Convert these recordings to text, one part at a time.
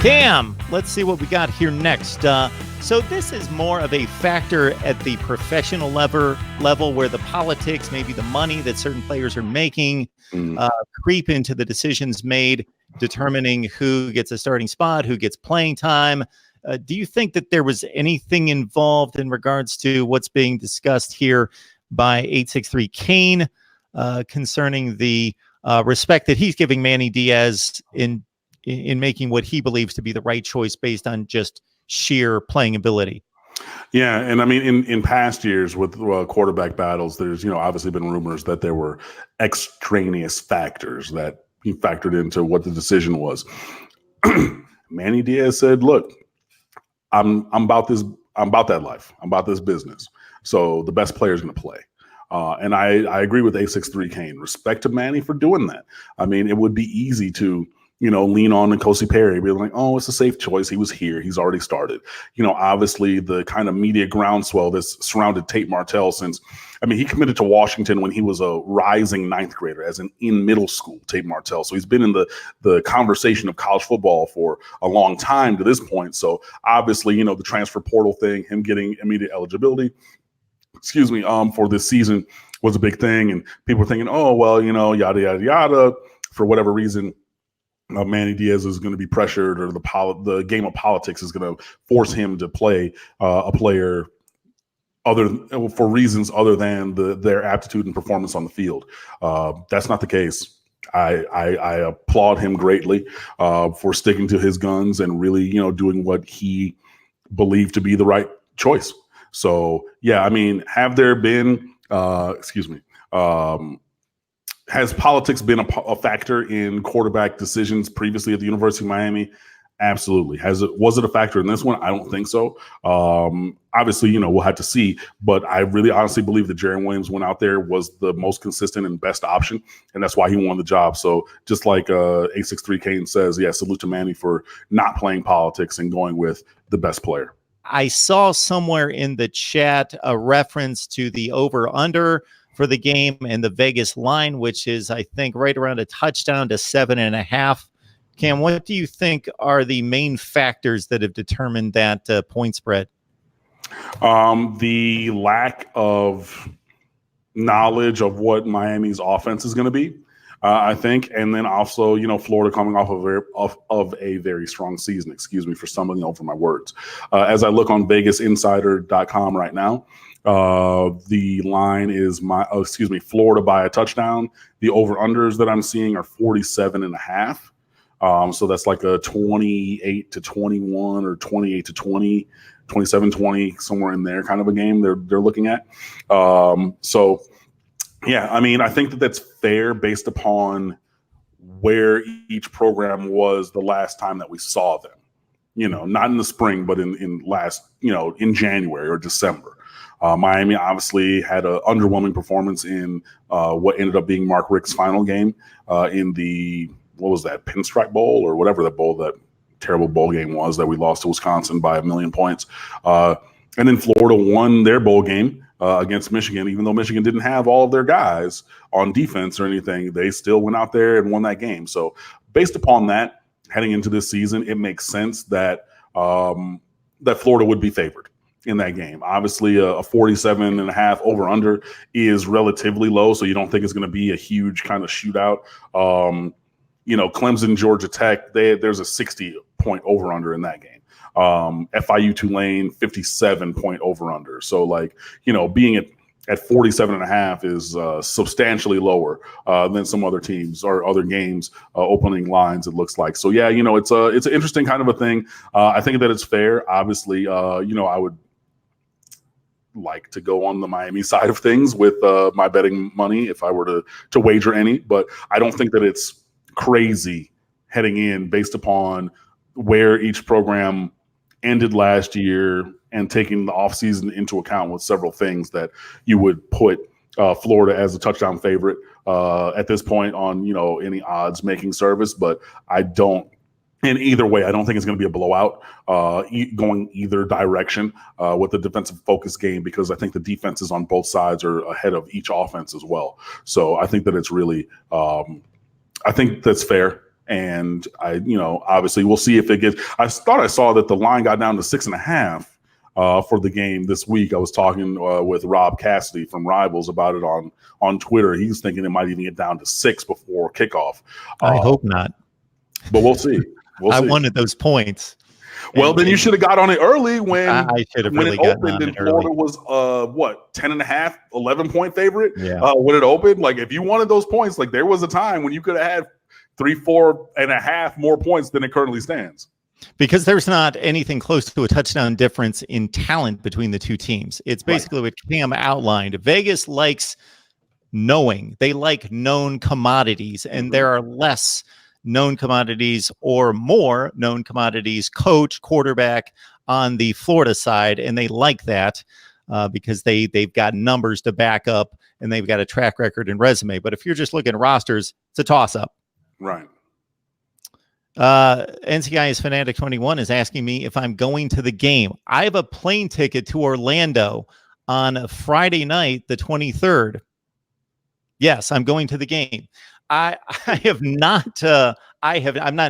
Cam, let's see what we got here next. So this is more of a factor at the professional level where the politics, maybe the money that certain players are making, creep into the decisions made, determining who gets a starting spot, who gets playing time. Do you think that there was anything involved in regards to what's being discussed here by 863 Kane concerning the respect that he's giving Manny Diaz in making what he believes to be the right choice based on just sheer playing ability? Yeah, and I mean, in past years with quarterback battles, there's obviously been rumors that there were extraneous factors that he factored into what the decision was. Manny Diaz said, "Look, I'm about this. I'm about that life. I'm about this business. So the best player is going to play." And I agree with 863 Kane. Respect to Manny for doing that. I mean, it would be easy to lean on N'Kosi Perry, be like, oh, it's a safe choice. He was here. He's already started. Obviously the kind of media groundswell that's surrounded Tate Martell since, he committed to Washington when he was a rising ninth grader, as in middle school, Tate Martell. So he's been in the conversation of college football for a long time to this point. So obviously, the transfer portal thing, him getting immediate eligibility, for this season was a big thing. And people were thinking, oh, well, yada, yada, yada, for whatever reason. Manny Diaz is going to be pressured, or the game of politics is going to force him to play a player for reasons other than their aptitude and performance on the field. That's not the case. I applaud him greatly for sticking to his guns and really, doing what he believed to be the right choice. So, yeah, have there been, has politics been a factor in quarterback decisions previously at the University of Miami? Absolutely. Was it a factor in this one? I don't think so. Obviously, we'll have to see. But I really honestly believe that Jarren Williams went out there, was the most consistent and best option, and that's why he won the job. So just like 863 Kane says, yeah, salute to Manny for not playing politics and going with the best player. I saw somewhere in the chat a reference to the over-under for the game and the Vegas line, which is, I think, right around a touchdown to 7.5. Cam, what do you think are the main factors that have determined that point spread? The lack of knowledge of what Miami's offense is going to be, I think, and then also, Florida coming off of a very strong season. Excuse me for stumbling over my words. As I look on VegasInsider.com right now, the line is Florida by a touchdown. The over-unders that I'm seeing are 47.5. So that's like a 28-21 or 28-20, 27-20, somewhere in there kind of a game they're looking at. So yeah, I think that's fair based upon where each program was the last time that we saw them. Not in the spring, but in January or December. Miami obviously had an underwhelming performance in what ended up being Mark Richt's final game in the, what was that, Pinstripe Bowl or whatever that terrible bowl game was that we lost to Wisconsin by 1 million points. And then Florida won their bowl game against Michigan, even though Michigan didn't have all of their guys on defense or anything. They still went out there and won that game. So based upon that, heading into this season, it makes sense that that Florida would be favored in that game. Obviously, a 47.5 over under is relatively low, so you don't think it's going to be a huge kind of shootout. Clemson, Georgia Tech, there's a 60-point over under in that game. FIU Tulane, 57-point over under. So being at 47.5 is substantially lower than some other teams or other games opening lines, it looks like. So yeah, it's an interesting kind of a thing. I think that it's fair. Obviously, I would like to go on the Miami side of things with my betting money if I were to wager any, but I don't think that it's crazy heading in based upon where each program ended last year and taking the offseason into account with several things that you would put Florida as a touchdown favorite at this point on, any odds making service. But I don't, in either way, I don't think it's going to be a blowout going either direction with the defensive focus game, because I think the defenses on both sides are ahead of each offense as well. So I think that it's really, I think that's fair. And obviously we'll see if it gets. I thought I saw that the line got down to 6.5 for the game this week. I was talking with Rob Cassidy from Rivals about it on Twitter. He's thinking it might even get down to 6 before kickoff. I hope not, but we'll see. I wanted those points. Well, then you should have got on it early when I should have really it opened and Florida was 10.5, 11-point favorite. Yeah. When it opened, like if you wanted those points, like there was a time when you could have had 3, 4.5 more points than it currently stands. Because there's not anything close to a touchdown difference in talent between the two teams. It's basically what Cam outlined. Vegas likes knowing. They like known commodities, and there are less known commodities or more known commodities, coach, quarterback on the Florida side, and they like that because they've got numbers to back up and they've got a track record and resume. But if you're just looking at rosters, it's a toss-up. Right. NCIS Fanatic 21 is asking me if I'm going to the game. I have a plane ticket to Orlando on Friday night, the 23rd. Yes, I'm going to the game. I'm not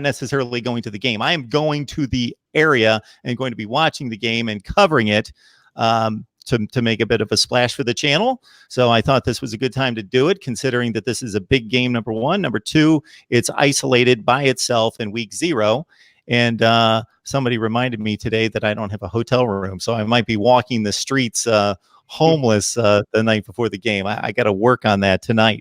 necessarily going to the game. I am going to the area and going to be watching the game and covering it to make a bit of a splash for the channel. So I thought this was a good time to do it, considering that this is a big game, number one. Number two, it's isolated by itself in week 0. And somebody reminded me today that I don't have a hotel room, so I might be walking the streets homeless the night before the game. I got to work on that tonight.